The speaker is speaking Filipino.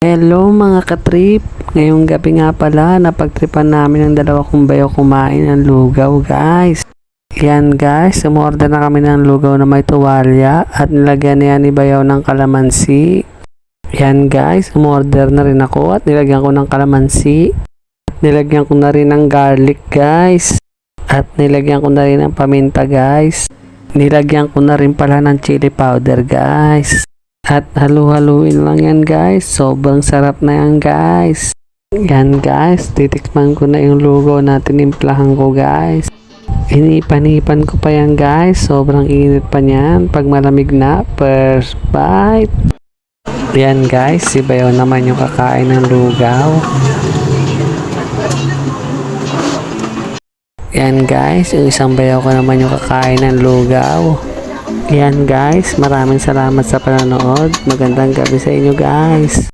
Hello mga katrip, ngayong gabi nga pala napagtripan namin ng dalawa kong bayo kumain ng lugaw guys. Yan guys, umorder na kami ng lugaw na may tuwalya at nilagyan niya ni bayaw ng kalamansi. Yan guys, umorder na rin ako at nilagyan ko ng kalamansi. Nilagyan ko na rin ng garlic guys. At nilagyan ko na rin ng paminta guys. Nilagyan ko na rin pala ng chili powder guys. At halu-haluin lang yan guys. Sobrang sarap na yan guys. Yan guys, titikman ko na yung lugaw na tinimplahan ko guys. Inipan-ipan ko pa yan guys. Sobrang init pa niyan. Pag malamig na, first bite. Yan guys, si Bayo naman yung kakain ng lugaw. Yan guys, yung isang bayaw ko naman yung kakain ng lugaw. Yan guys, maraming salamat sa panonood. Magandang gabi sa inyo guys.